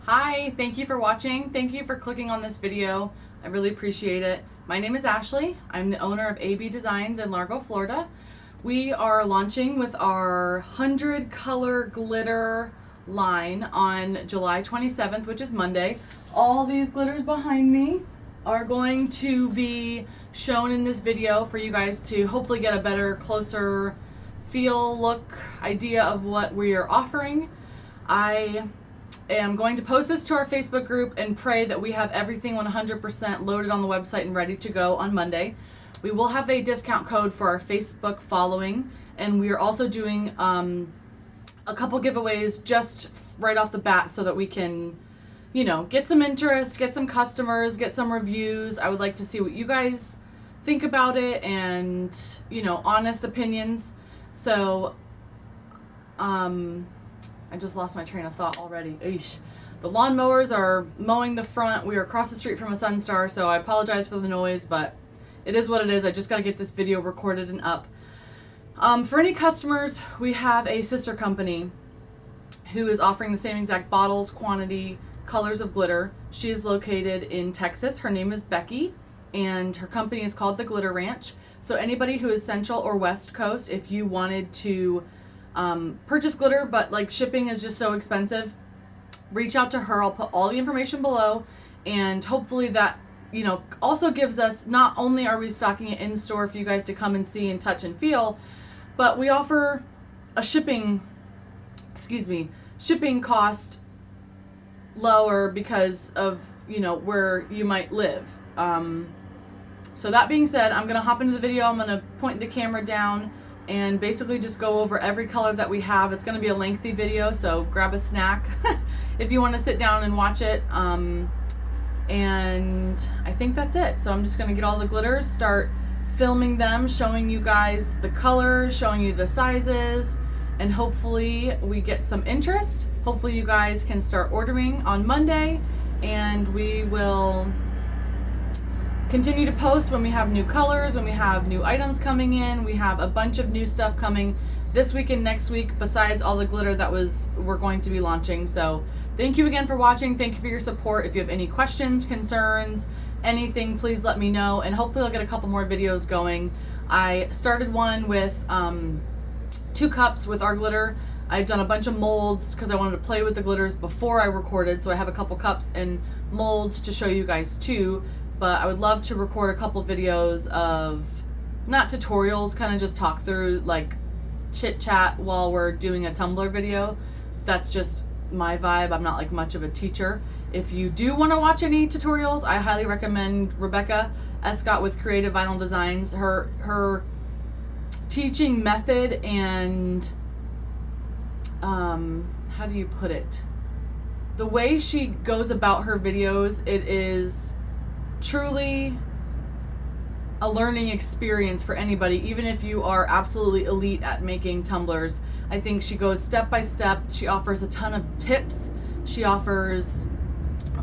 Hi, thank you for watching. Thank you for clicking on this video. I really appreciate it. My name is Ashley. I'm the owner of AB Designs in Largo, Florida. We are launching with our 100 color glitter line on July 27th, which is Monday. All these glitters behind me are going to be shown in this video for you guys to hopefully get a better, closer feel, look, idea of what we are offering. I am going to post this to our Facebook group and pray that we have everything 100% loaded on the website and ready to go on Monday. We will have a discount code for our Facebook following, and we are also doing a couple giveaways just right off the bat so that we can, you know, get some interest, get some customers, get some reviews. I would like to see what you guys think about it and, you know, honest opinions. So, I just lost my train of thought already. Eesh. The lawnmowers are mowing the front. We are across the street from a Sunstar, so I apologize for the noise, but it is what it is. I just got to get this video recorded and up. For any customers, we have a sister company who is offering the same exact bottles, quantity, colors of glitter. She is located in Texas. Her name is Becky, and her company is called The Glitter Ranch. So anybody who is Central or West Coast, if you wanted to purchase glitter, but like shipping is just so expensive, reach out to her. I'll put all the information below, and hopefully that, you know, also gives us, not only are we stocking it in store for you guys to come and see and touch and feel, but we offer a shipping cost lower because of, you know, where you might live. So that being said, I'm gonna hop into the video. I'm gonna point the camera down and basically just go over every color that we have. It's going to be a lengthy video, so grab a snack if you want to sit down and watch it. And I think that's it. So I'm just going to get all the glitters, start filming them, showing you guys the colors, showing you the sizes, and hopefully we get some interest. Hopefully you guys can start ordering on Monday, and we will continue to post when we have new colors, when we have new items coming in. We have a bunch of new stuff coming this week and next week besides all the glitter that we're going to be launching. So thank you again for watching. Thank you for your support. If you have any questions, concerns, anything, please let me know, and hopefully I'll get a couple more videos going. I started one with 2 cups with our glitter. I've done a bunch of molds because I wanted to play with the glitters before I recorded, so I have a couple cups and molds to show you guys too. But I would love to record a couple videos of, not tutorials, kind of just talk through, like chit chat while we're doing a tumbler video. That's just my vibe. I'm not like much of a teacher. If you do want to watch any tutorials, I highly recommend Rebecca Escott with Creative Vinyl Designs. Her teaching method and how do you put it? The way she goes about her videos, it is truly a learning experience for anybody, even if you are absolutely elite at making tumblers. I think she goes step by step. She offers a ton of tips. She offers,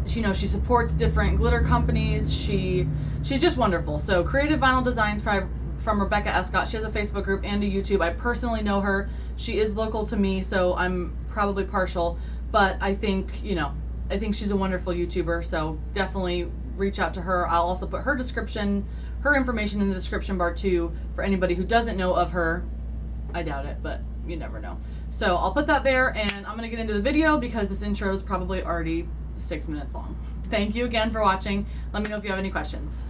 you know, she supports different glitter companies. She's just wonderful. So Creative Vinyl Designs from Rebecca Escott. She has a Facebook group and a YouTube. I personally know her. She is local to me, so I'm probably partial, but I think, you know, I think she's a wonderful YouTuber, so definitely reach out to her. I'll also put her information in the description bar too for anybody who doesn't know of her. I doubt it, but you never know. So I'll put that there, and I'm gonna get into the video because this intro is probably already 6 minutes long. Thank you again for watching. Let me know if you have any questions.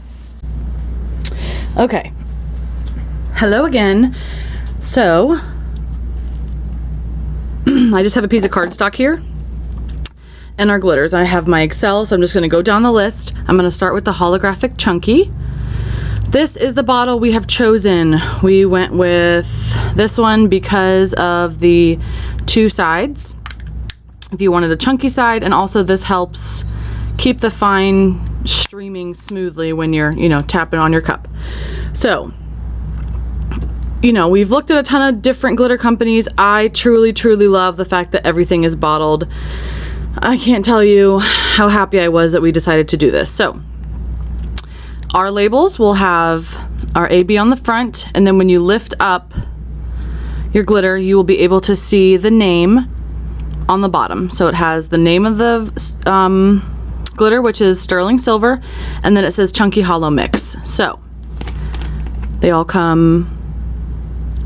Okay. Hello again. So I just have a piece of cardstock here and our glitters. I have my Excel, so I'm just going to go down the list. I'm going to start with the Holographic Chunky. This is the bottle we have chosen. We went with this one because of the 2 sides. If you wanted a chunky side, and also this helps keep the fine streaming smoothly when you're, you know, tapping on your cup. So, you know, we've looked at a ton of different glitter companies. I truly, truly love the fact that everything is bottled. I can't tell you how happy I was that we decided to do this. So our labels will have our AB on the front, and then when you lift up your glitter, you will be able to see the name on the bottom. So it has the name of the glitter, which is sterling silver, and then it says Chunky Hollow Mix. So they all come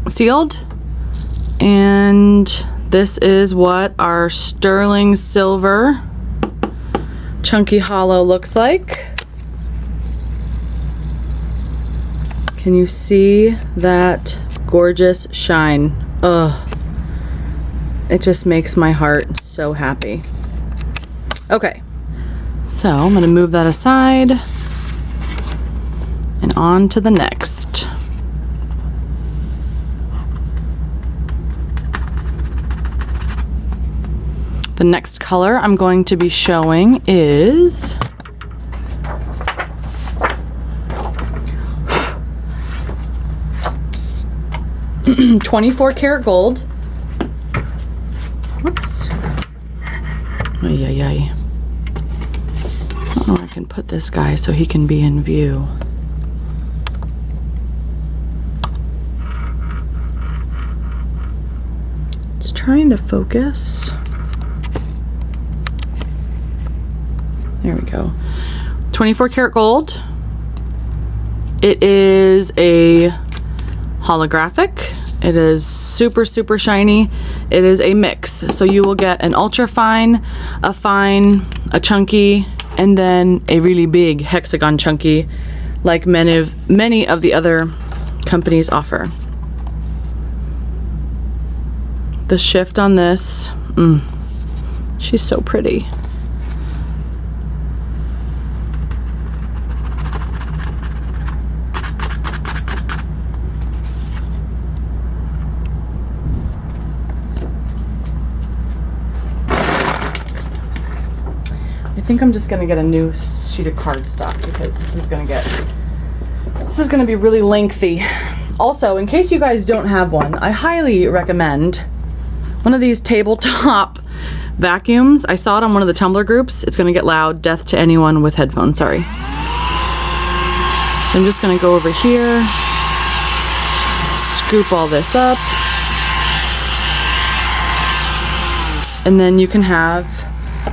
sealed, and this is what our sterling silver Chunky Hollow looks like. Can you see that gorgeous shine? Ugh. It just makes my heart so happy. Okay, so I'm gonna move that aside and on to the next. The next color I'm going to be showing is .24 Karat Gold. Whoops. Ay, ay, ay. I don't know where I can put this guy so he can be in view. Just trying to focus. There we go. 24 Karat Gold. It is a holographic. It is super, super shiny. It is a mix. So you will get an ultra fine, a fine, a chunky, and then a really big hexagon chunky, like many of the other companies offer. The shift on this, she's so pretty. I think I'm just gonna get a new sheet of cardstock because this is gonna be really lengthy. Also, in case you guys don't have one, I highly recommend one of these tabletop vacuums. I saw it on one of the Tumblr groups. It's gonna get loud. Death to anyone with headphones, sorry. So I'm just gonna go over here, scoop all this up, and then you can have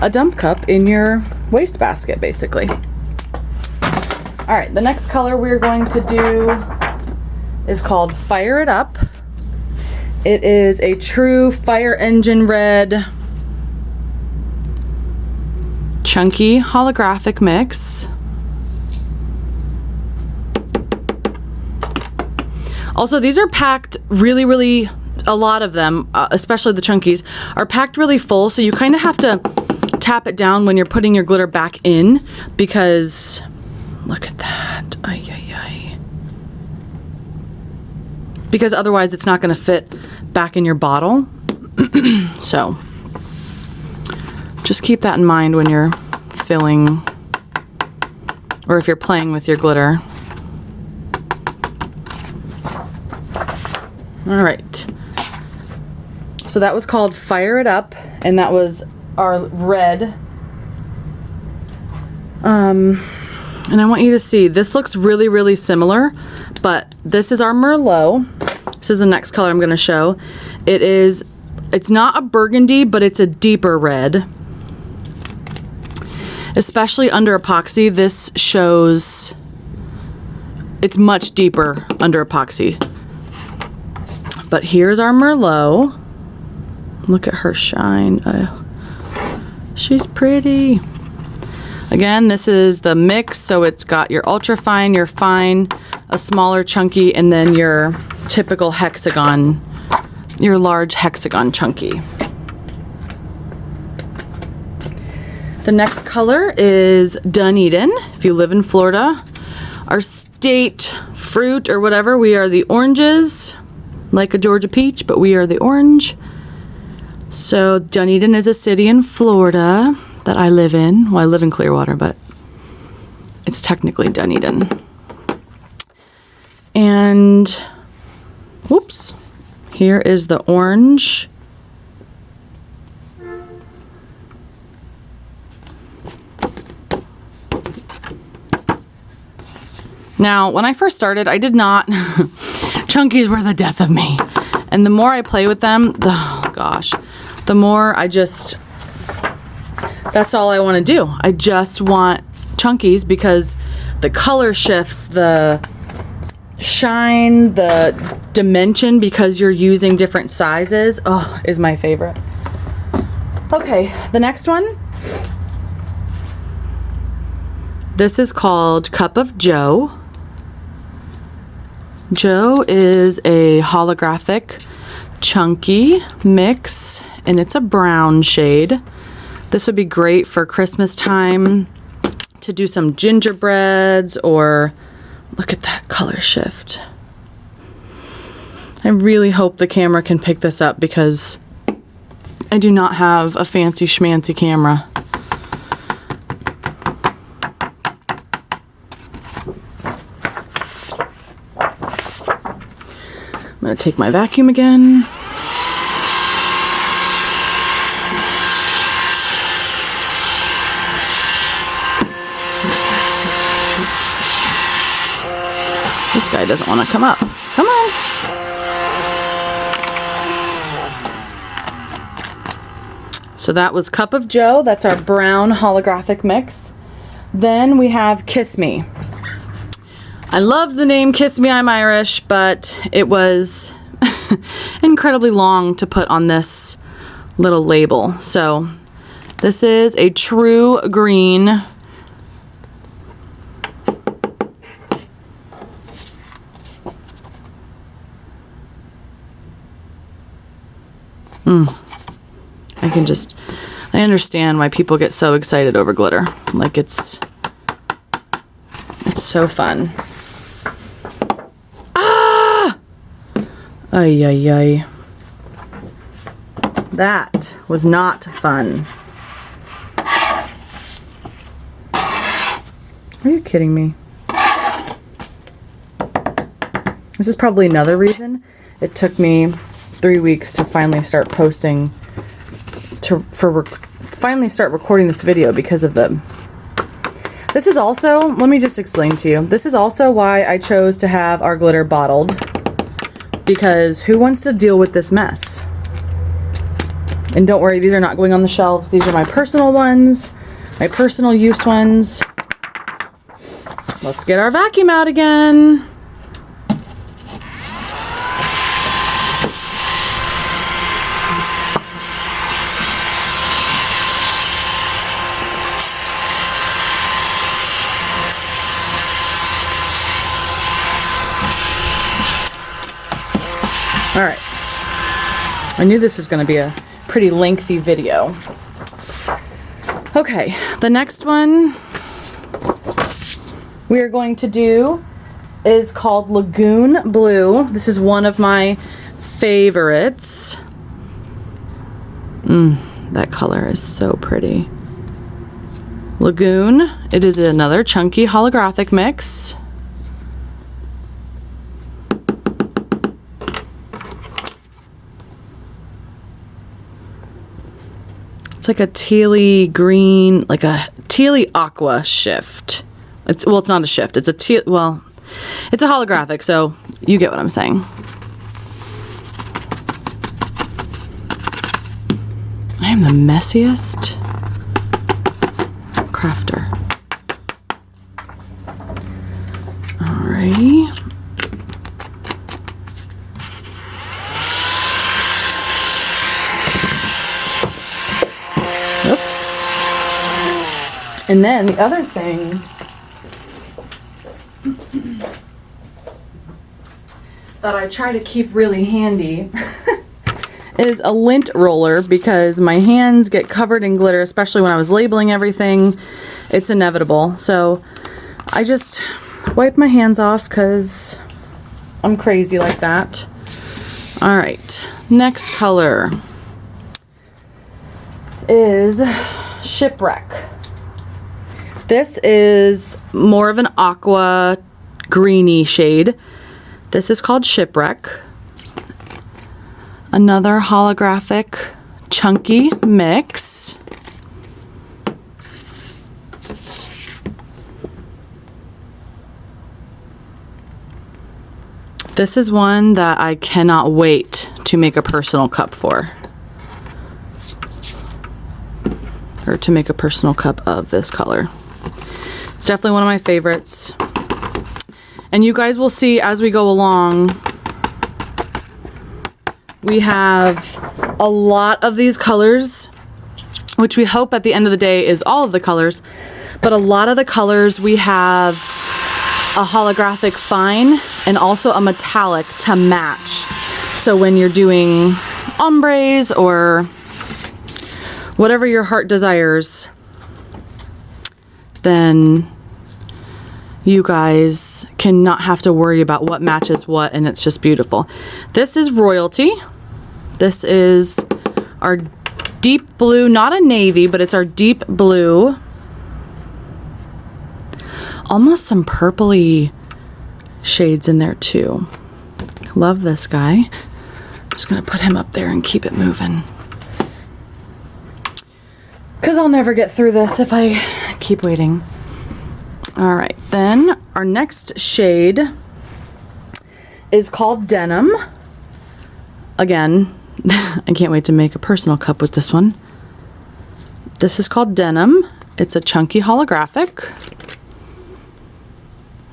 a dump cup in your wastebasket, basically. All right, the next color we're going to do is called Fire It Up. It is a true fire engine red chunky holographic mix. Also, these are packed really, a lot of them, especially the chunkies, are packed really full, so you kind of have to tap it down when you're putting your glitter back in, because look at that. Ay, ay, ay. Because otherwise it's not going to fit back in your bottle. So just keep that in mind when you're filling, or if you're playing with your glitter. All right. So that was called Fire It Up, and that was our red. And I want you to see, this looks really similar, but this is our Merlot. This is the next color I'm going to show. It's not a burgundy, but it's a deeper red. Especially under epoxy, this shows it's much deeper under epoxy. But here's our Merlot. Look at her shine. She's pretty. Again, this is the mix, so it's got your ultra fine, your fine, a smaller chunky, and then your typical hexagon, your large hexagon chunky. The next color is Dunedin. If you live in Florida, our state fruit or whatever, we are the oranges, like a Georgia peach, but we are the orange. So Dunedin is a city in Florida that I live in. Well, I live in Clearwater, but it's technically Dunedin. And, whoops, here is the orange. Now, when I first started, I did not, chunkies were the death of me. And the more I play with them, oh gosh, the more that's all I want to do. I just want chunkies because the color shifts, the shine, the dimension, because you're using different sizes, is my favorite. Okay, the next one. This is called Cup of Joe. Joe is a holographic chunky mix, and it's a brown shade. This would be great for Christmas time to do some gingerbreads, or look at that color shift. I really hope the camera can pick this up because I do not have a fancy schmancy camera. I'm gonna take my vacuum again. This guy doesn't want to come up. Come on. So that was Cup of Joe. That's our brown holographic mix. Then we have Kiss Me. I love the name Kiss Me, I'm Irish, but it was incredibly long to put on this little label. So this is a true green. I understand why people get so excited over glitter. Like it's so fun. Ah! Ay, ay, ay. That was not fun. Are you kidding me? This is probably another reason it took me 3 weeks to finally start posting, finally start recording this video, because of this is also, let me just explain to you, this is also why I chose to have our glitter bottled, because who wants to deal with this mess? And don't worry, these are not going on the shelves. These are my personal ones, my personal use ones. Let's get our vacuum out again. All right, I knew this was going to be a pretty lengthy video. Okay, the next one we are going to do is called Lagoon Blue. This is one of my favorites. That color is so pretty. Lagoon, it is another chunky holographic mix. It's like a tealy green, like a tealy aqua shift. It's not a shift. It's a it's a holographic, so you get what I'm saying. I am the messiest crafter. Alrighty. And then the other thing that I try to keep really handy is a lint roller, because my hands get covered in glitter, especially when I was labeling everything. It's inevitable. So I just wipe my hands off because I'm crazy like that. All right, next color is Shipwreck. This is more of an aqua greeny shade. This is called Shipwreck. Another holographic chunky mix. This is one that I cannot wait to make a personal cup for. or to make a personal cup of this color. It's definitely one of my favorites. And you guys will see as we go along, we have a lot of these colors, which we hope at the end of the day is all of the colors. But a lot of the colors we have a holographic fine and also a metallic to match. So when you're doing ombres or whatever your heart desires, then you guys cannot have to worry about what matches what, and it's just beautiful. This is Royalty. This is our deep blue, not a navy, but it's our deep blue. Almost some purpley shades in there too. Love this guy. I'm just gonna put him up there and keep it moving, because I'll never get through this if I keep waiting. All right, then our next shade is called Denim. Again, I can't wait to make a personal cup with this one. This is called Denim. It's a chunky holographic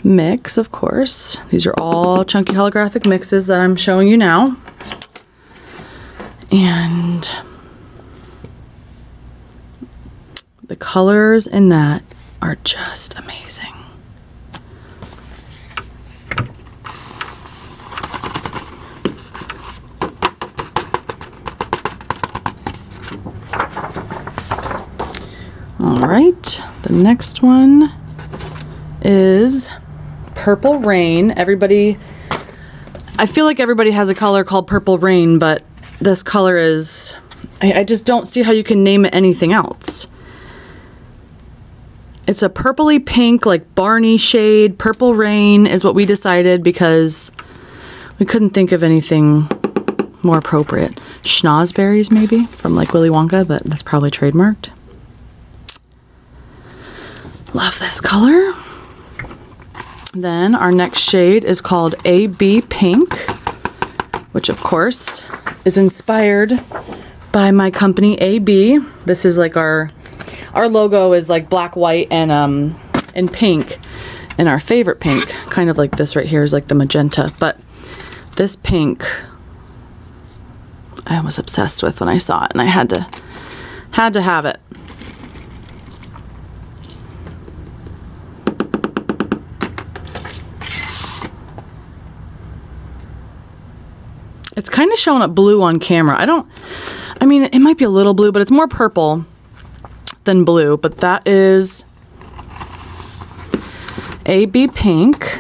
mix, of course. These are all chunky holographic mixes that I'm showing you now. And the colors in that are just amazing. All right, the next one is Purple Rain. Everybody, I feel like everybody has a color called Purple Rain, but this color is, I just don't see how you can name it anything else. It's a purpley pink, like Barney shade. Purple Rain is what we decided because we couldn't think of anything more appropriate. Schnozberries maybe from like Willy Wonka, but that's probably trademarked. Love this color. Then our next shade is called AB Pink, which of course is inspired by my company AB. This is like our logo is like black, white, and pink. And our favorite pink, kind of like this right here, is like the magenta. But this pink, I was obsessed with when I saw it, and I had to have it. It's kind of showing up blue on camera. I mean, it might be a little blue, but it's more purple than blue. But that is AB Pink.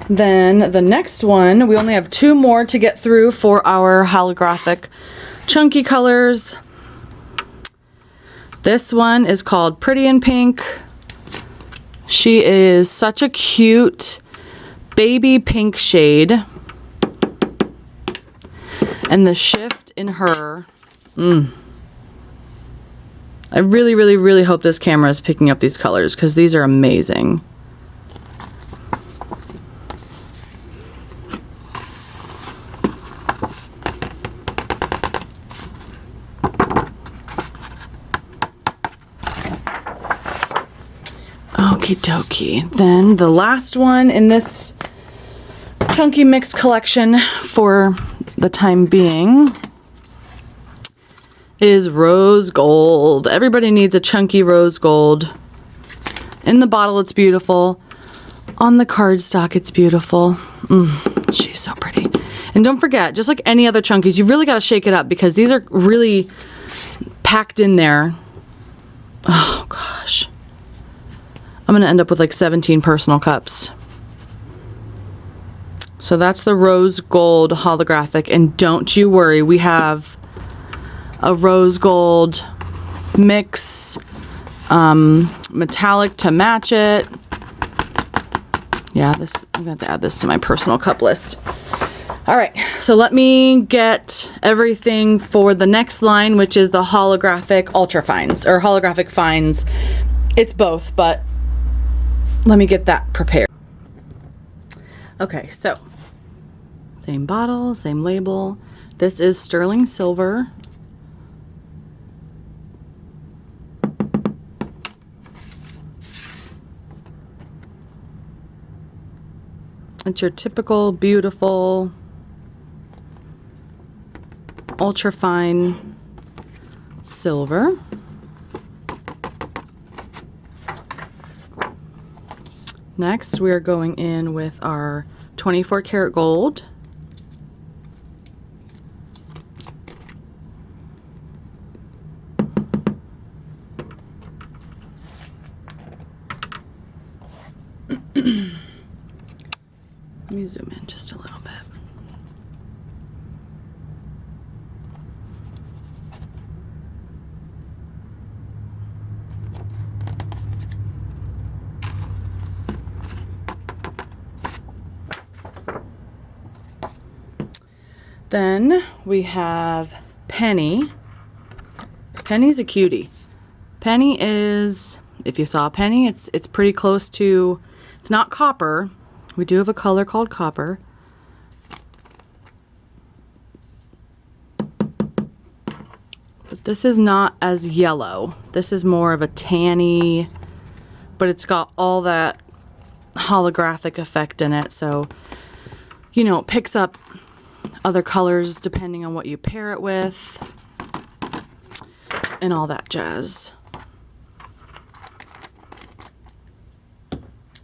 Then the next one, we only have 2 more to get through for our holographic chunky colors. This one is called Pretty in Pink. She is such a cute baby pink shade. And the shift in her, I really, really, really hope this camera is picking up these colors because these are amazing. Okie dokie. Then the last one in this chunky mix collection for the time being is Rose Gold. Everybody needs a chunky rose gold. In the bottle it's beautiful. On the cardstock it's beautiful. She's so pretty. And don't forget, just like any other chunkies, you really got to shake it up because these are really packed in there. Oh gosh. I'm going to end up with like 17 personal cups. So that's the Rose Gold holographic. And don't you worry, we have a rose gold mix, metallic to match it. Yeah, I'm going to have to add this to my personal cup list. All right, so let me get everything for the next line, which is the holographic ultra fines, or holographic fines. It's both, but let me get that prepared. Okay, so same bottle, same label. This is sterling silver. It's your typical beautiful ultra fine silver. Next, we are going in with our 24 karat gold. Let me zoom in just a little bit. Then we have Penny. Penny's a cutie. Penny is, if you saw Penny, it's pretty close to, it's not copper. We do have a color called copper. But this is not as yellow. This is more of a tanny, but it's got all that holographic effect in it. So, you know, it picks up other colors depending on what you pair it with and all that jazz.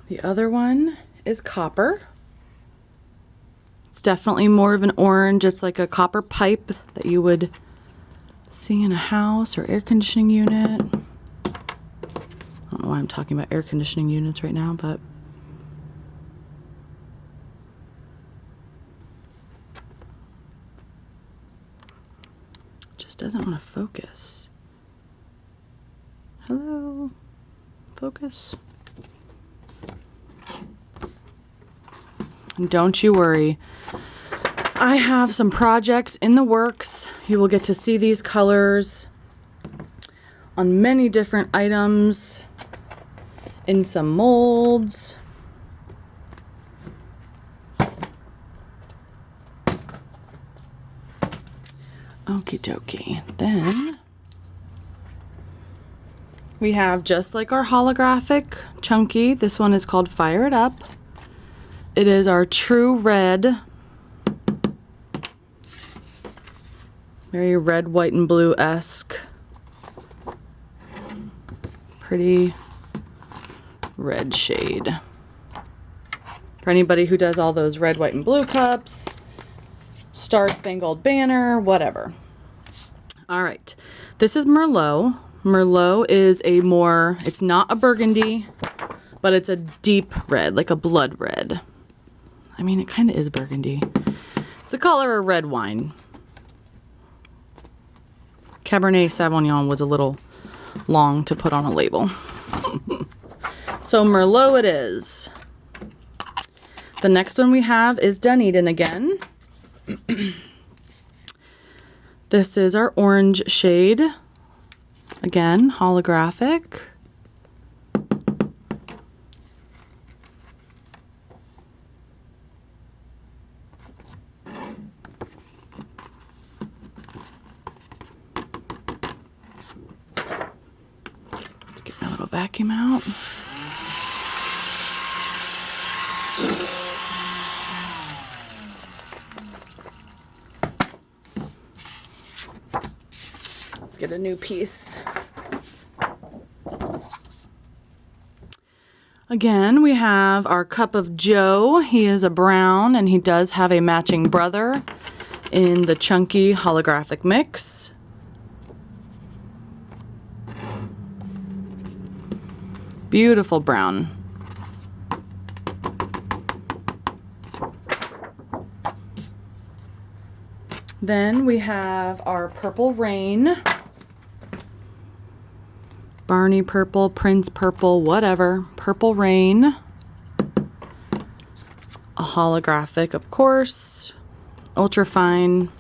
The other one is copper. It's definitely more of an orange. It's like a copper pipe that you would see in a house or air conditioning unit. I don't know why I'm talking about air conditioning units right now, but just doesn't want to focus. Hello, focus. Don't you worry. I have some projects in the works. You will get to see these colors on many different items in some molds. Okie dokie. Then we have, just like our holographic chunky, this one is called Fire It Up. It is our true red. Very red, white, and blue-esque. Pretty red shade. For anybody who does all those red, white, and blue cups, Star Spangled Banner, whatever. All right, this is Merlot. Merlot is a more, it's not a burgundy, but it's a deep red, like a blood red. I mean, it kind of is burgundy. It's the color of red wine. Cabernet Sauvignon was a little long to put on a label. So Merlot it is. The next one we have is Dunedin again. This is our orange shade. Again, holographic. Get my little vacuum out. Get a new piece. Again, we have our Cup of Joe. He is a brown and he does have a matching brother in the chunky holographic mix. Beautiful brown. Then we have our Purple Rain. Barney purple, Prince purple, whatever. Purple Rain. A holographic, of course. Ultra fine.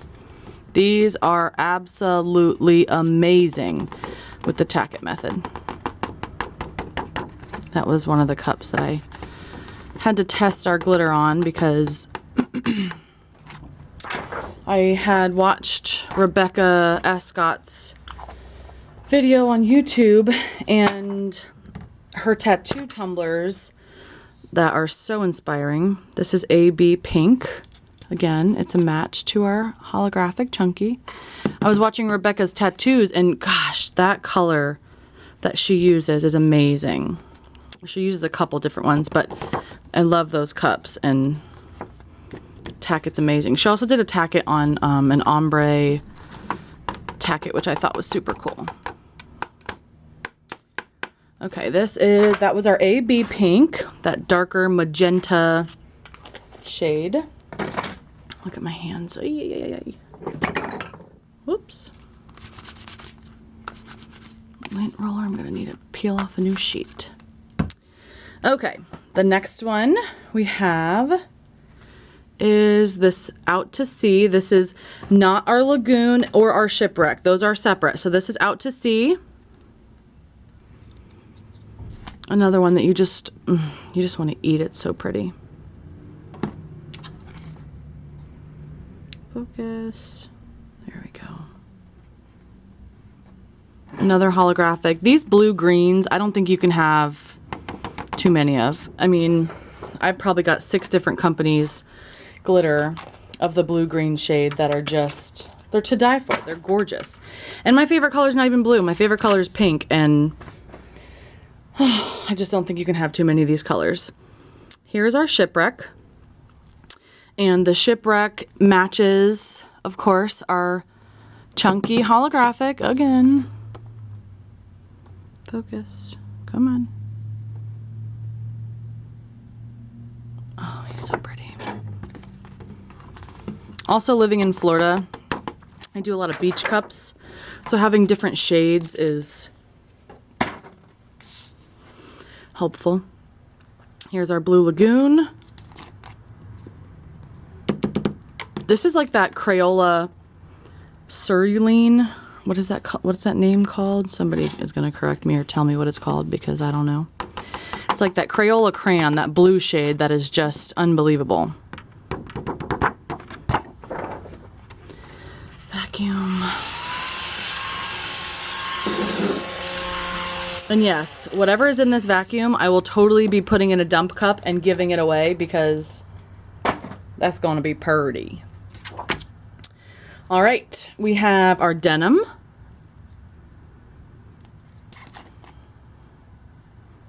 These are absolutely amazing with the tack it method. That was one of the cups that I had to test our glitter on because I had watched Rebecca Escott's video on YouTube, and her tattoo tumblers that are so inspiring. This is AB Pink. Again, it's a match to our holographic chunky. I was watching Rebecca's tattoos, and gosh, that color that she uses is amazing. She uses a couple different ones, but I love those cups, and tacket's amazing. She also did a tacket on an ombre tacket, which I thought was super cool. Okay, that was our AB Pink, that darker magenta shade. Look at my hands. Whoops. Lint roller, I'm gonna need to peel off a new sheet. Okay, the next one we have is this Out to Sea. This is not our Lagoon or our Shipwreck. Those are separate. So this is Out to Sea. Another one that you just want to eat. It's so pretty. Focus. There we go. Another holographic. These blue greens, I don't think you can have too many of. I mean, I've probably got 6 different companies glitter of the blue green shade that are just, they're to die for. They're gorgeous. And my favorite color is not even blue. My favorite color is pink, and I just don't think you can have too many of these colors. Here's our Shipwreck. And the Shipwreck matches, of course, our chunky holographic again. Focus. Come on. Oh, he's so pretty. Also, living in Florida, I do a lot of beach cups. So having different shades is helpful. Here's our Blue Lagoon. This is like that Crayola Cerulean. What is that? What's that name called? Somebody is going to correct me or tell me what it's called, because I don't know. It's like that Crayola crayon, that blue shade that is just unbelievable. Vacuum. And yes, whatever is in this vacuum, I will totally be putting in a dump cup and giving it away, because that's going to be purty. All right, we have our Denim.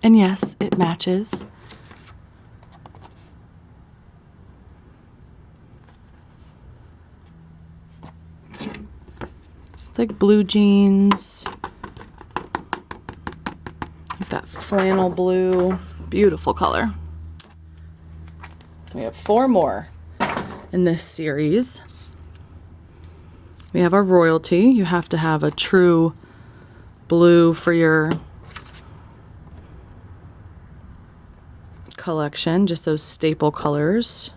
And yes, it matches. It's like blue jeans. Like that flannel blue. Beautiful color. We have 4 more in this series. We have our Royalty. You have to have a true blue for your collection, just those staple colors.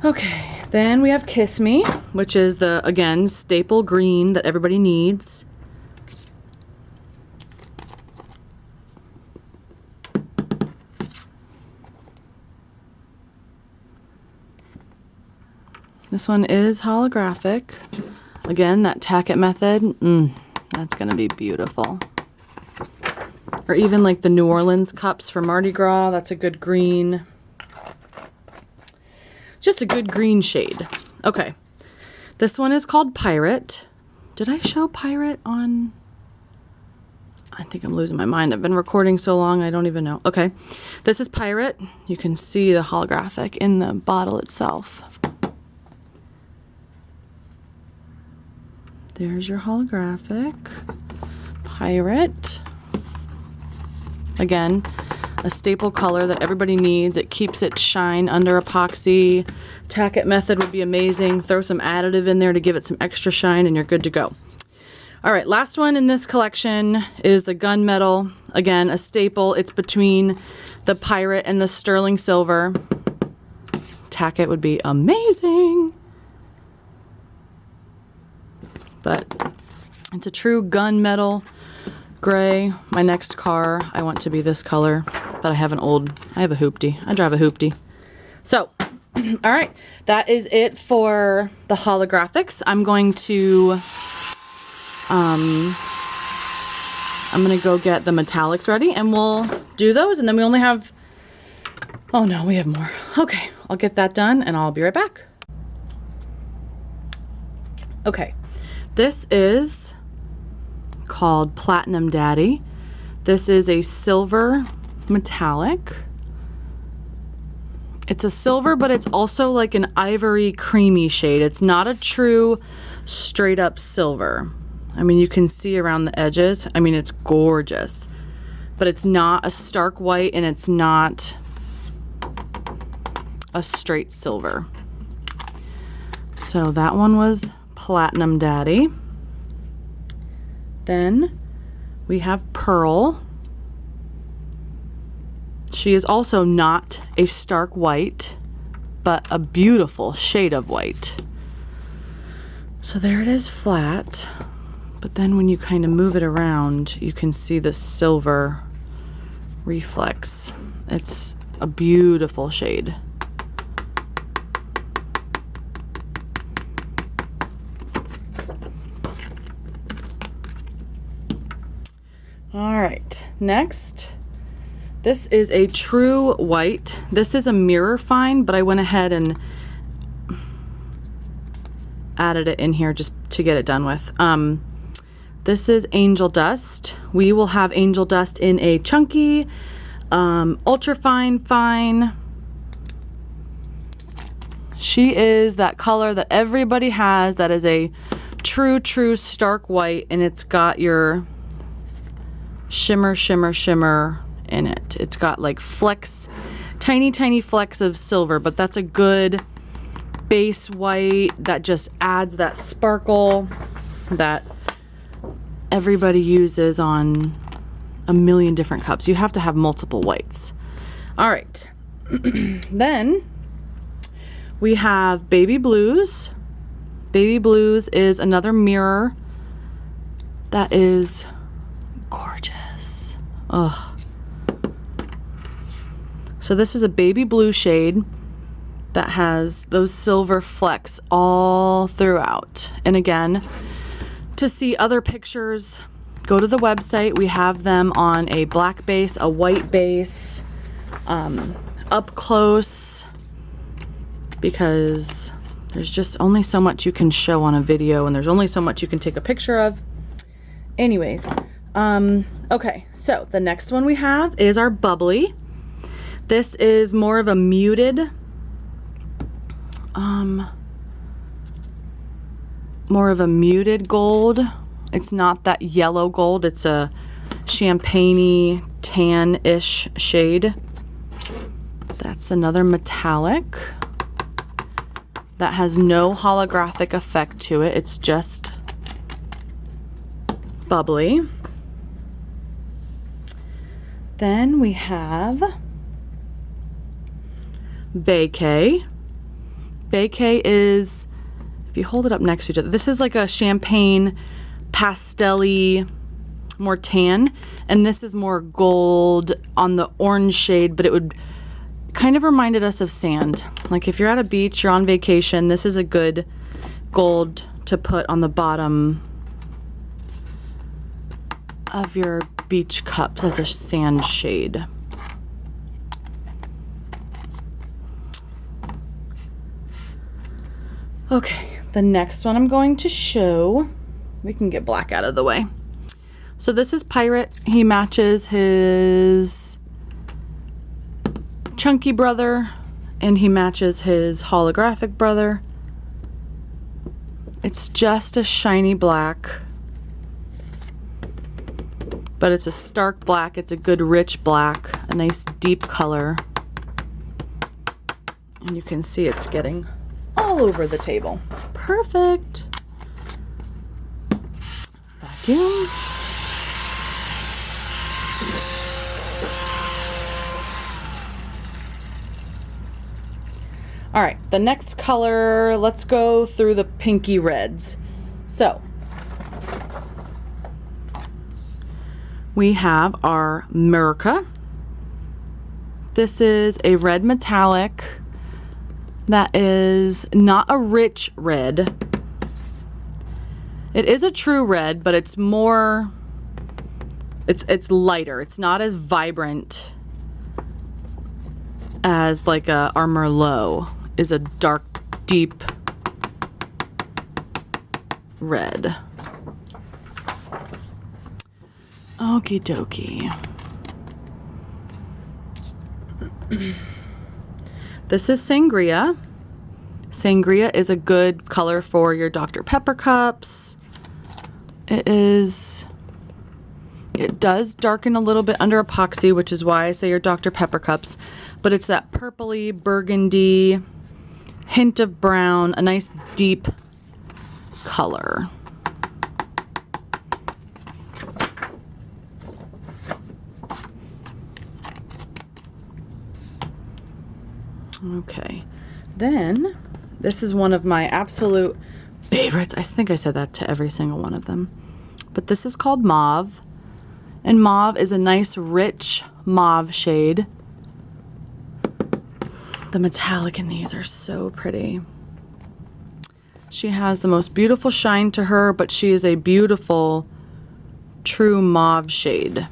Okay, then we have Kiss Me, which is the, again, staple green that everybody needs. This one is holographic. Again, that tacket method, that's gonna be beautiful. Or even like the New Orleans cups for Mardi Gras, that's a good green. Just a good green shade. Okay, this one is called Pirate. Did I show Pirate on? I think I'm losing my mind. I've been recording so long, I don't even know. Okay, this is Pirate. You can see the holographic in the bottle itself. There's your holographic. Pirate. Again, a staple color that everybody needs. It keeps its shine under epoxy. Tacket method would be amazing. Throw some additive in there to give it some extra shine and you're good to go. All right, last one in this collection is the Gunmetal. Again, a staple. It's between the Pirate and the Sterling Silver. Tacket would be amazing. but it's a true gunmetal gray. My next car, I want to be this color, but I have a hoopty. I drive a hoopty. So, all right, that is it for the holographics. I'm going to go get the metallics ready and we'll do those, and then we only have, oh no, we have more. Okay, I'll get that done and I'll be right back. Okay, this is called Platinum Daddy. This is a silver metallic. It's a silver, but it's also like an ivory creamy shade. It's not a true straight up silver. I mean, you can see around the edges. I mean, it's gorgeous, but it's not a stark white and it's not a straight silver. So that one was Platinum Daddy. Then we have Pearl. She is also not a stark white, but a beautiful shade of white. So there it is flat, but then when you kind of move it around, you can see the silver reflex. It's a beautiful shade. All right, next. This is a true white. This is a mirror fine, but I went ahead and added it in here just to get it done with. This is Angel Dust. We will have Angel Dust in a chunky, ultra fine, fine. She is that color that everybody has that is a true stark white, and it's got your shimmer, shimmer, shimmer in it. It's got like flecks, tiny flecks of silver, but that's a good base white that just adds that sparkle that everybody uses on a million different cups. You have to have multiple whites. All right. Then we have Baby Blues. Baby Blues is another mirror that is gorgeous. Ugh. So this is a baby blue shade that has those silver flecks all throughout. And again, to see other pictures, go to the website. We have them on a black base, a white base, up close, because there's just only so much you can show on a video and there's only so much you can take a picture of. Anyways, okay, so the next one we have is our Bubbly. This is more of a muted, gold. It's not that yellow gold. It's a champagne-y, tan-ish shade. That's another metallic that has no holographic effect to it. It's just bubbly. Then we have Vacay. Vacay is, if you hold it up next to each other, this is like a champagne pastel-y, more tan, and this is more gold on the orange shade, but it would kind of reminded us of sand. Like if you're at a beach, you're on vacation, this is a good gold to put on the bottom of your beach cups as a sand shade. Okay, the next one I'm going to show, we can get black out of the way. So this is Pirate. He matches his chunky brother and he matches his holographic brother. It's just a shiny black, but it's a stark black. It's a good rich black, a nice deep color. And you can see it's getting all over the table. Perfect. Vacuum. All right, the next color, let's go through the pinky reds. So we have our Merca. This is a red metallic that is not a rich red. It is a true red, but it's more, it's lighter. It's not as vibrant as like our Merlot is a dark, deep red. Okie dokie. This is Sangria. Sangria is a good color for your Dr. Pepper cups. It does darken a little bit under epoxy, which is why I say your Dr. Pepper cups, but it's that purpley, burgundy, hint of brown, a nice deep color. Okay, then this is one of my absolute favorites. I think I said that to every single one of them. But this is called Mauve. And Mauve is a nice, rich mauve shade. The metallic in these are so pretty. She has the most beautiful shine to her, but she is a beautiful, true mauve shade.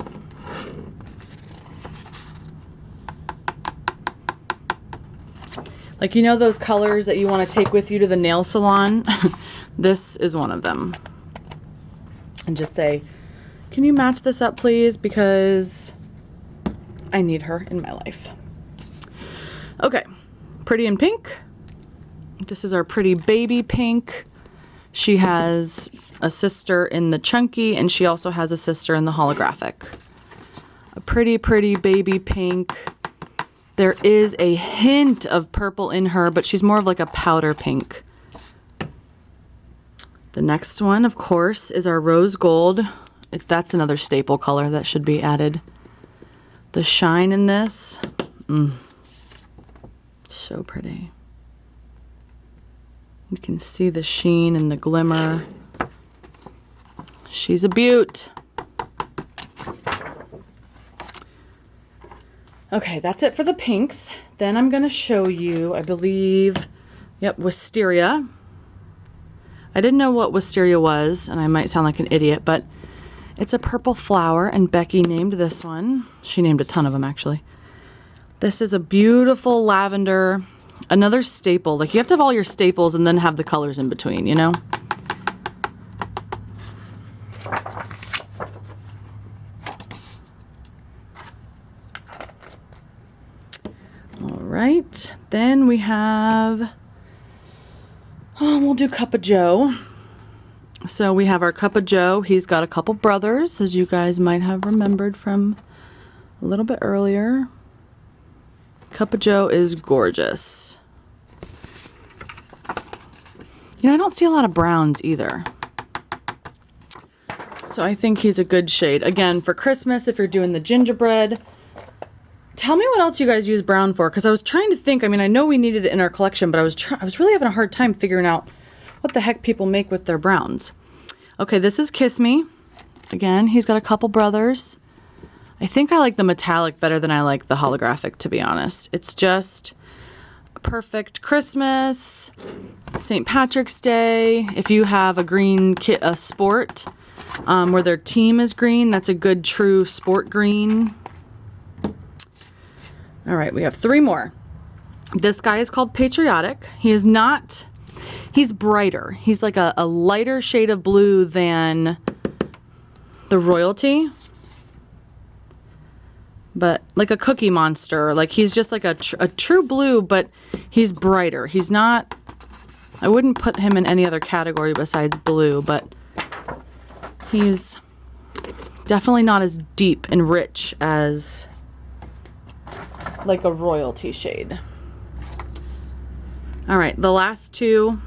Like, you know those colors that you want to take with you to the nail salon? This is one of them. And just say, can you match this up, please? Because I need her in my life. Okay, Pretty in Pink. This is our pretty baby pink. She has a sister in the chunky, and she also has a sister in the holographic. A pretty, pretty baby pink. There is a hint of purple in her, but she's more of like a powder pink. The next one, of course, is our rose gold. That's another staple color that should be added. The shine in this, so pretty. You can see the sheen and the glimmer. She's a beaut. Okay, that's it for the pinks. Then I'm gonna show you, I believe, yep, Wisteria. I didn't know what Wisteria was, and I might sound like an idiot, but it's a purple flower, and Becky named this one. She named a ton of them, actually. This is a beautiful lavender, another staple. Like, you have to have all your staples and then have the colors in between, you know? All right, then we have, we'll do Cup of Joe. So we have our Cup of Joe. He's got a couple brothers, as you guys might have remembered from a little bit earlier. Cup of Joe is gorgeous. You know, I don't see a lot of browns either. So I think he's a good shade. Again, for Christmas, if you're doing the gingerbread, tell me what else you guys use brown for, because I was trying to think. I mean, I know we needed it in our collection, but I was really having a hard time figuring out what the heck people make with their browns. Okay, this is Kiss Me. Again, he's got a couple brothers. I think I like the metallic better than I like the holographic, to be honest. It's just a perfect Christmas, St. Patrick's Day. If you have a green kit, a sport, where their team is green, that's a good true sport green. All right, we have 3 more. This guy is called Patriotic. He is not, he's brighter. He's like a lighter shade of blue than the Royalty, but like a Cookie Monster. Like, he's just like a true blue, but he's brighter. He's not, I wouldn't put him in any other category besides blue, but he's definitely not as deep and rich as like a Royalty shade. All right, the last 2,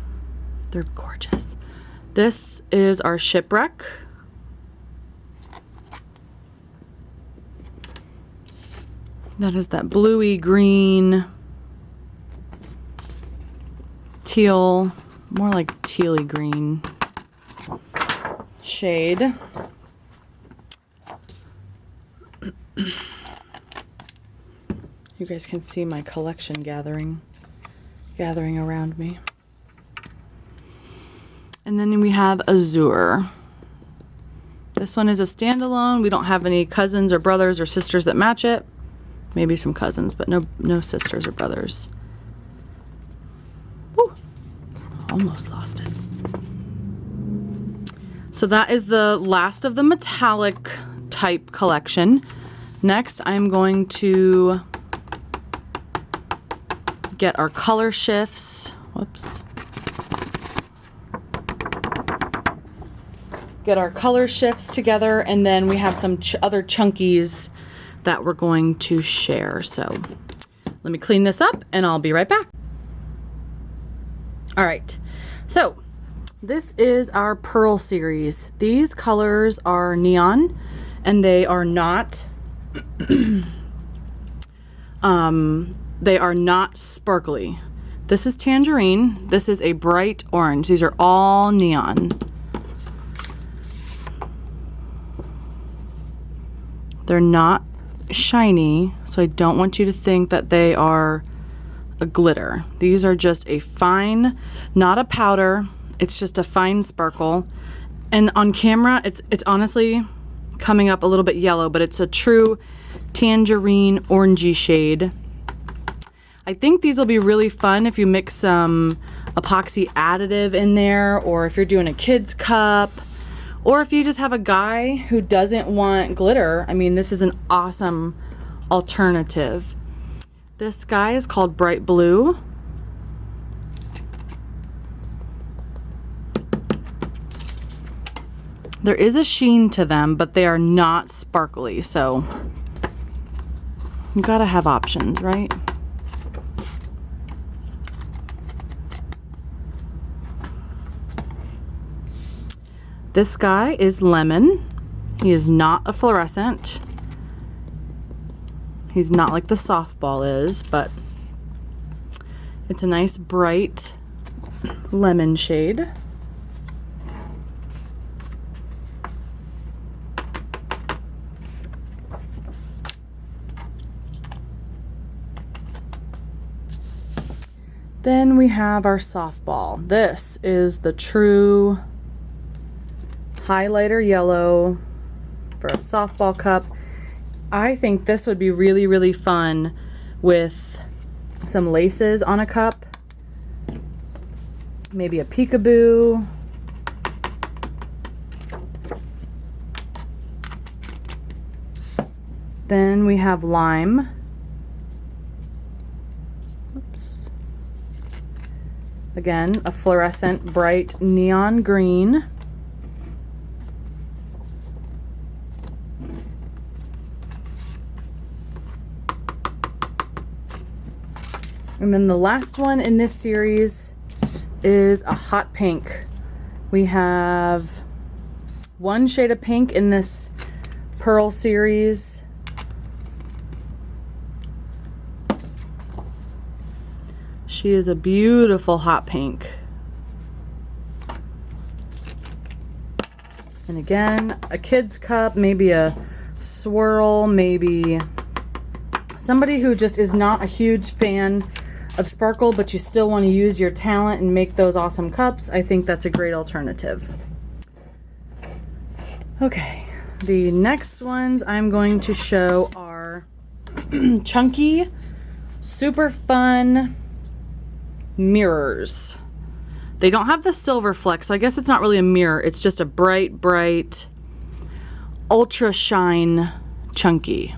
they're gorgeous. This is our Shipwreck. That is that bluey green, teal, more like tealy green shade. You guys can see my collection gathering around me. And then we have Azure. This one is a standalone. We don't have any cousins or brothers or sisters that match it. Maybe some cousins, but no sisters or brothers. Woo! Almost lost it. So that is the last of the metallic type collection. Next, I'm going to get our color shifts. Whoops. Get our color shifts together, and then we have some other chunkies that we're going to share. So let me clean this up and I'll be right back. All right, so this is our Pearl series. These colors are neon and they are not they are not sparkly. This is tangerine. This is a bright orange. These are all neon. They're not shiny, so I don't want you to think that they are a glitter. These are just a fine, not a powder, it's just a fine sparkle. And on camera, it's honestly coming up a little bit yellow, but it's a true tangerine orangey shade. I think these will be really fun if you mix some epoxy additive in there, or if you're doing a kid's cup, or if you just have a guy who doesn't want glitter. I mean, this is an awesome alternative. This guy is called Bright Blue. There is a sheen to them, but they are not sparkly, so you gotta have options, right? This guy is Lemon. He is not a fluorescent. He's not like the softball is, but it's a nice bright lemon shade. Then we have our softball. This is the true highlighter yellow for a softball cup. I think this would be really, really fun with some laces on a cup. Maybe a peekaboo. Then we have lime. Oops. Again, a fluorescent bright neon green. And then the last one in this series is a hot pink. We have one shade of pink in this Pearl series. She is a beautiful hot pink. And again, a kid's cup, maybe a swirl, maybe somebody who just is not a huge fan of sparkle, but you still want to use your talent and make those awesome cups. I think that's a great alternative. Okay, the next ones I'm going to show are chunky, super fun mirrors. They don't have the silver fleck, so I guess it's not really a mirror. It's just a bright, bright, ultra shine chunky.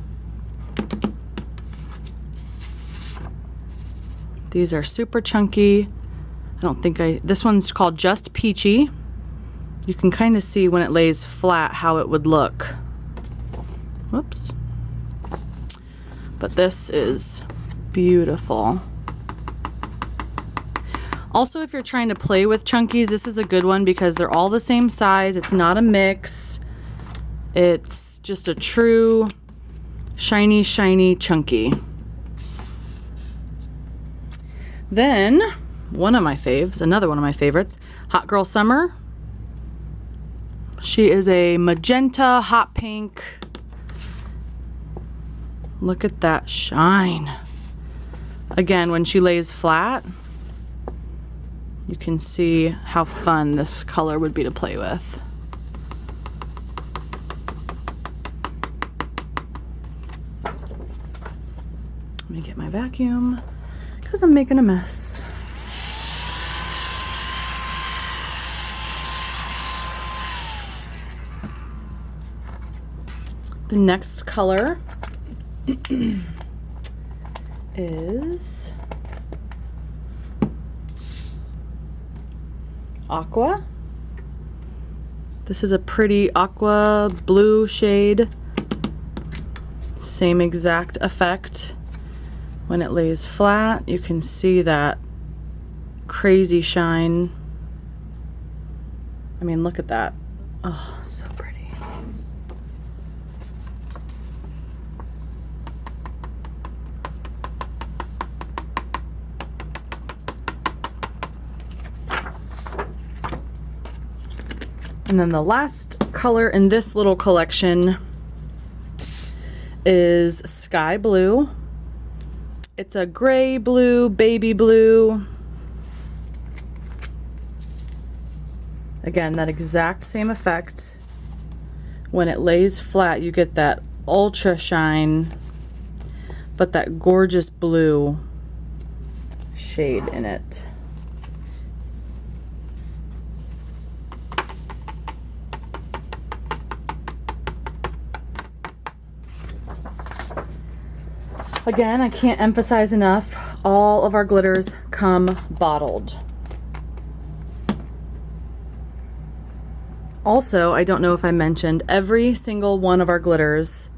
These are super chunky. This one's called Just Peachy. You can kind of see when it lays flat how it would look. Whoops. But this is beautiful. Also, if you're trying to play with chunkies, this is a good one because they're all the same size. It's not a mix. It's just a true shiny, shiny chunky. Then, one of my faves, another one of my favorites, Hot Girl Summer. She is a magenta hot pink. Look at that shine. Again, when she lays flat, you can see how fun this color would be to play with. Let me get my vacuum because I'm making a mess. The next color is Aqua. This is a pretty aqua blue shade. Same exact effect. When it lays flat, you can see that crazy shine. I mean, look at that. Oh, so pretty. And then the last color in this little collection is Sky Blue. It's a gray blue, baby blue. Again, that exact same effect. When it lays flat, you get that ultra shine, but that gorgeous blue shade in it. Again, I can't emphasize enough, all of our glitters come bottled. Also, I don't know if I mentioned, every single one of our glitters,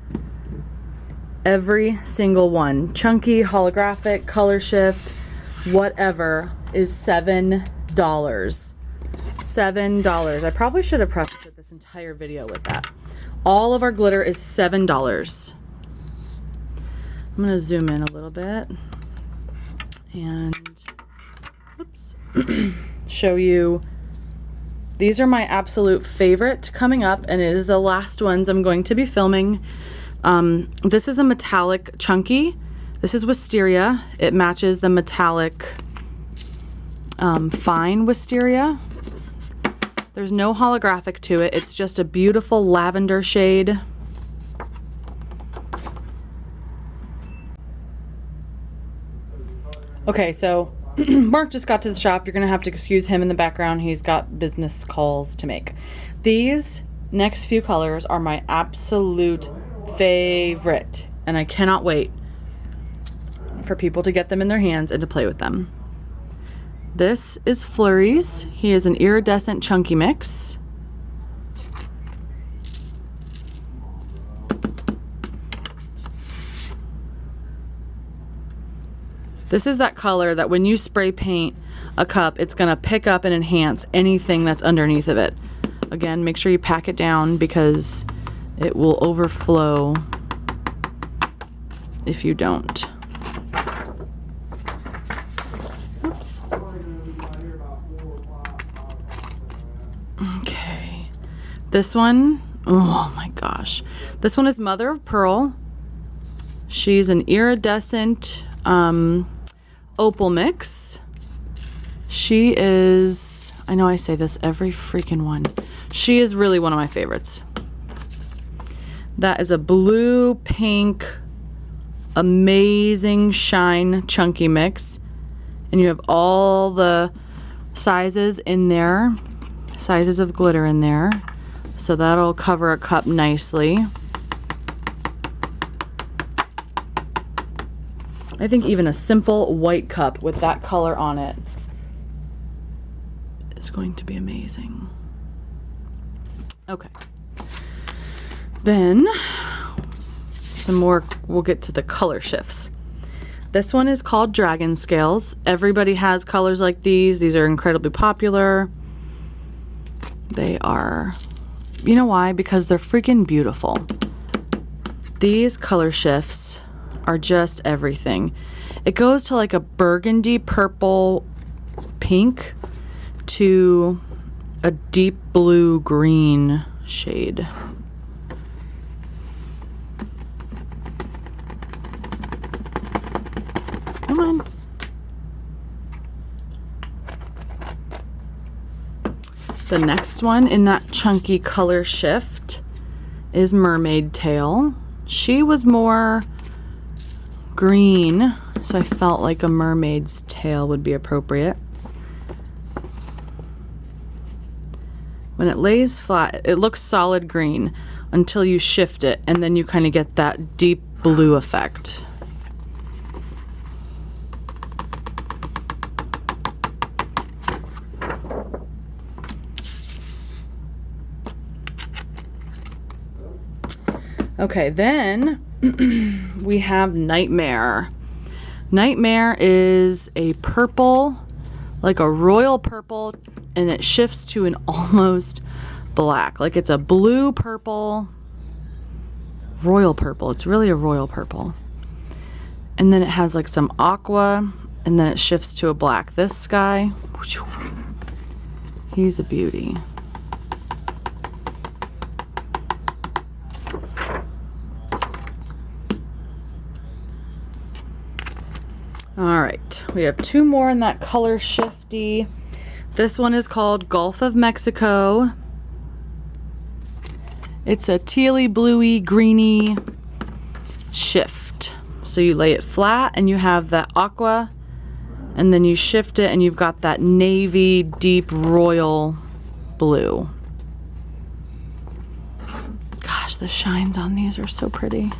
every single one, chunky, holographic, color shift, whatever, is $7. $7. I probably should have prefaced this entire video with that. All of our glitter is $7. I'm going to zoom in a little bit and oops, show you. These are my absolute favorite coming up, and it is the last ones I'm going to be filming. This is a metallic chunky. This is Wisteria. It matches the metallic fine Wisteria. There's no holographic to it. It's just a beautiful lavender shade. Okay, so Mark just got to the shop. You're gonna have to excuse him in the background. He's got business calls to make. These next few colors are my absolute favorite, and I cannot wait for people to get them in their hands and to play with them. This is Flurries. He is an iridescent chunky mix. This is that color that when you spray paint a cup, it's gonna pick up and enhance anything that's underneath of it. Again, make sure you pack it down because it will overflow if you don't. Oops. Okay. This one, oh my gosh. This one is Mother of Pearl. She's an iridescent opal mix. She is, I know I say this every freaking one. She is really one of my favorites. That is a blue, pink, amazing shine chunky mix. And you have all the sizes in there, sizes of glitter in there. So that'll cover a cup nicely. I think even a simple white cup with that color on it is going to be amazing. Okay. Then some more, we'll get to the color shifts. This one is called Dragon Scales. Everybody has colors like these. These are incredibly popular. They are, you know why? Because they're freaking beautiful. These color shifts are just everything. It goes to like a burgundy purple pink to a deep blue green shade. The next one in that chunky color shift is Mermaid Tail. She was more green, so I felt like a mermaid's tail would be appropriate. When it lays flat, it looks solid green until you shift it, and then you kind of get that deep blue effect. Okay, then we have Nightmare. Nightmare is a purple, like a royal purple, and it shifts to an almost black. Like it's a blue purple, royal purple. It's really a royal purple. And then it has like some aqua, and then it shifts to a black. This guy, he's a beauty. All right, we have two more in that color shifty. This one is called Gulf of Mexico. It's a tealy, bluey, greeny shift. So you lay it flat and you have that aqua, and then you shift it and you've got that navy, deep, royal blue. Gosh, the shines on these are so pretty.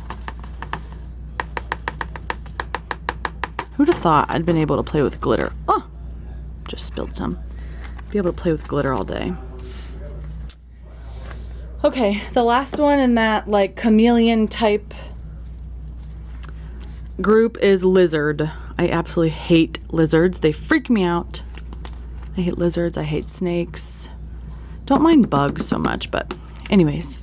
Who'd have thought I'd been able to play with glitter? Oh, just spilled some. Be able to play with glitter all day. Okay, the last one in that like chameleon type group is Lizard. I absolutely hate lizards. They freak me out. I hate lizards. I hate snakes. Don't mind bugs so much, but anyways.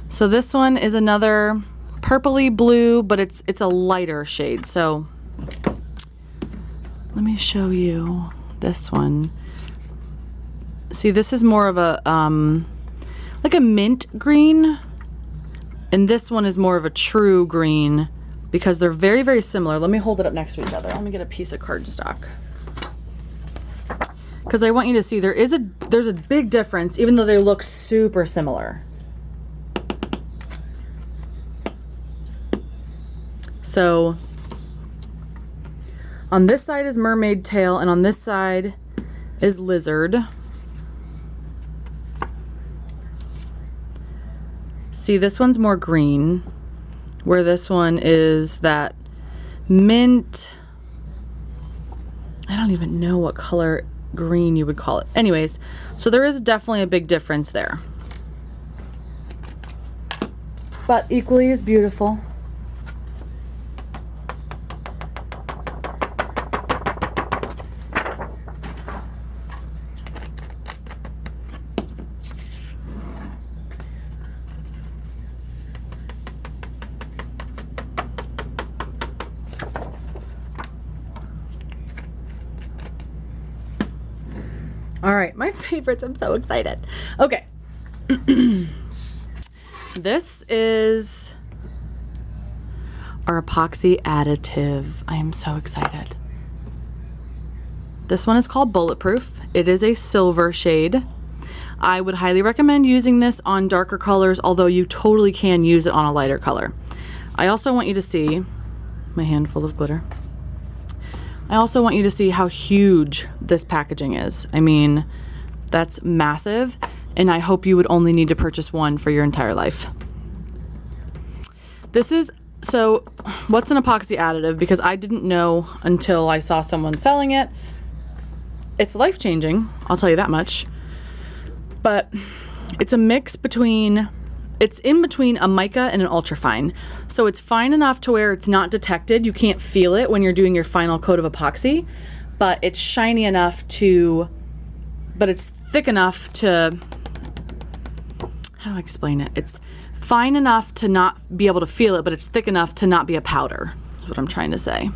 So this one is another purpley blue, but it's a lighter shade. So let me show you this one. See, this is more of a like a mint green, and this one is more of a true green because they're very, very similar. Let me hold it up next to each other. Let me get a piece of cardstock because I want you to see there's a big difference even though they look super similar. So on this side is Mermaid Tail, and on this side is Lizard. See, this one's more green, where this one is that mint. I don't even know what color green you would call it. Anyways, so there is definitely a big difference there. But equally as beautiful. All right, my favorites. I'm so excited. Okay. This is our Epoxy Additive. I am so excited. This one is called Bulletproof. It is a silver shade. I would highly recommend using this on darker colors, although you totally can use it on a lighter color. I also want you to see my handful of glitter. I also want you to see how huge this packaging is. I mean, that's massive, and I hope you would only need to purchase one for your entire life. This is, so what's an epoxy additive? Because I didn't know until I saw someone selling it. It's life-changing, I'll tell you that much. But it's a mix between, it's in between a mica and an ultrafine. So it's fine enough to where it's not detected. You can't feel it when you're doing your final coat of epoxy, but it's shiny enough to, but it's thick enough to, how do I explain it? It's fine enough to not be able to feel it, but it's thick enough to not be a powder, is what I'm trying to say.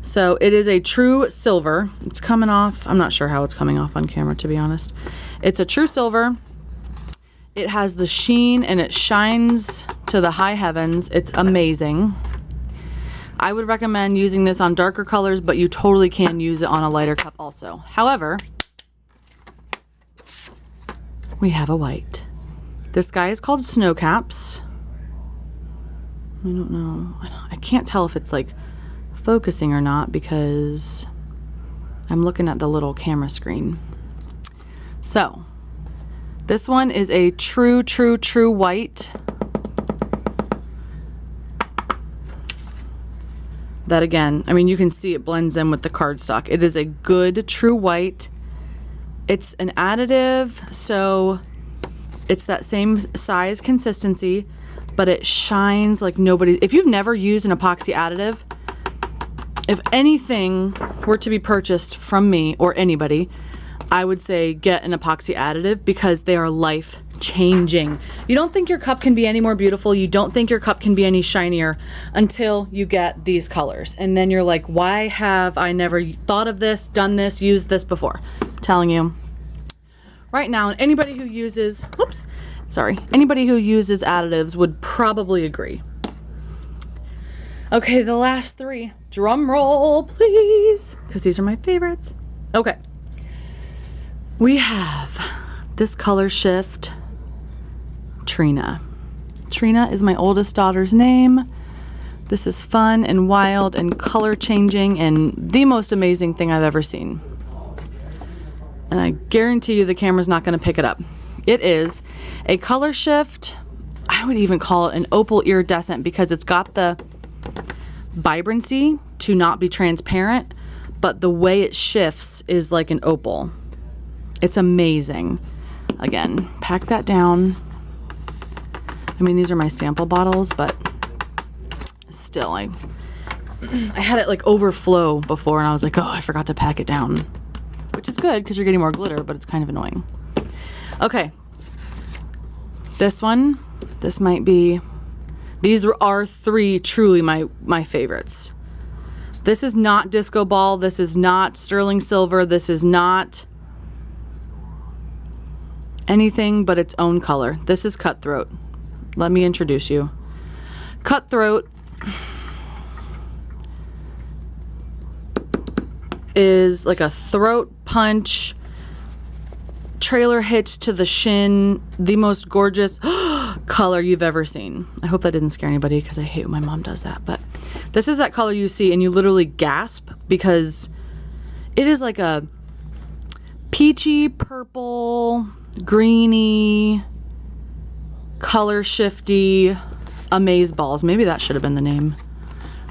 So it is a true silver. It's coming off, I'm not sure how it's coming off on camera, to be honest. It's a true silver. It has the sheen and it shines to the high heavens. It's amazing. I would recommend using this on darker colors, but you totally can use it on a lighter cup also. However, we have a white. This guy is called Snow Caps. I don't know. I can't tell if it's like focusing or not because I'm looking at the little camera screen. So this one is a true white. That again, I mean, you can see it blends in with the cardstock. It is a good true white. It's an additive, so it's that same size consistency, but it shines like nobody. If you've never used an epoxy additive, if anything were to be purchased from me or anybody, I would say get an epoxy additive because they are life changing. You don't think your cup can be any more beautiful. You don't think your cup can be any shinier until you get these colors. And then you're like, why have I never thought of this, done this, used this before? I'm telling you. Right now, anybody who uses, anybody who uses additives would probably agree. Okay, the last three. Drum roll, please, because these are my favorites. Okay. We have this color shift, Trina. Trina is my oldest daughter's name. This is fun and wild and color changing and the most amazing thing I've ever seen. And I guarantee you the camera's not going to pick it up. It is a color shift. I would even call it an opal iridescent because it's got the vibrancy to not be transparent, but the way it shifts is like an opal. It's amazing. Again, pack that down. I mean, these are my sample bottles, but still, I had it like overflow before and I was like, oh, I forgot to pack it down. Which is good because you're getting more glitter, but it's kind of annoying. Okay. This one, this might be, these are three truly my favorites. This is not Disco Ball. This is not Sterling Silver. This is not anything but its own color. This is Cutthroat. Let me introduce you. Cutthroat is like a throat punch, trailer hitch to the shin, the most gorgeous color you've ever seen. I hope that didn't scare anybody because I hate when my mom does that, but this is that color you see and you literally gasp because it is like a peachy purple, greeny, color shifty amazeballs. Maybe that should have been the name.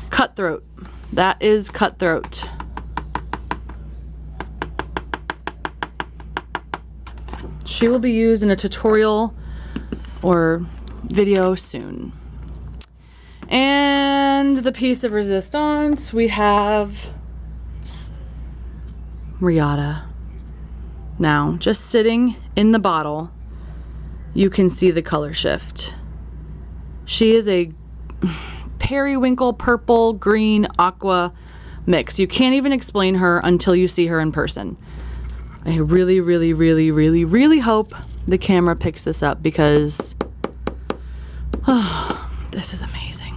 Cutthroat. That is Cutthroat. She will be used in a tutorial or video soon. And the piece of resistance, we have Riyada. Now, just sitting in the bottle, you can see the color shift. She is a periwinkle, purple, green, aqua mix. You can't even explain her until you see her in person. I really, really, really, really, really hope the camera picks this up because this is amazing.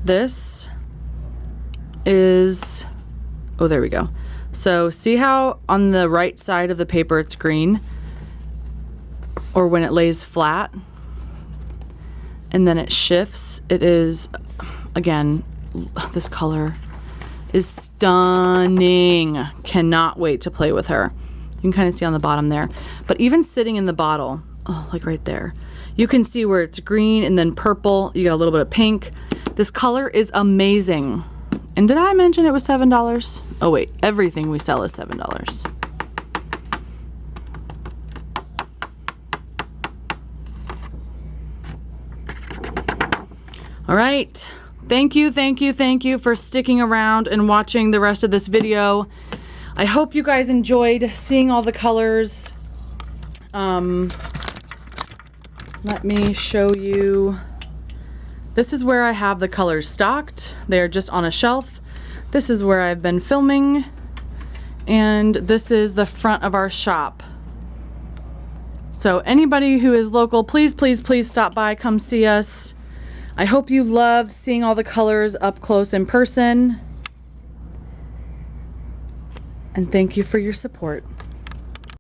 This is, oh, there we go. So see how on the right side of the paper it's green, or when it lays flat and then it shifts, it is, again, this color is stunning. Cannot wait to play with her. You can kind of see on the bottom there, but even sitting in the bottle, oh, like right there, you can see where it's green and then purple. You got a little bit of pink. This color is amazing. And did I mention it was $7? Oh wait, everything we sell is $7. All right. Thank you for sticking around and watching the rest of this video. I hope you guys enjoyed seeing all the colors. Let me show you. This is where I have the colors stocked. They are just on a shelf. This is where I've been filming. And this is the front of our shop. So anybody who is local, please, please, please stop by, come see us. I hope you loved seeing all the colors up close in person. And thank you for your support.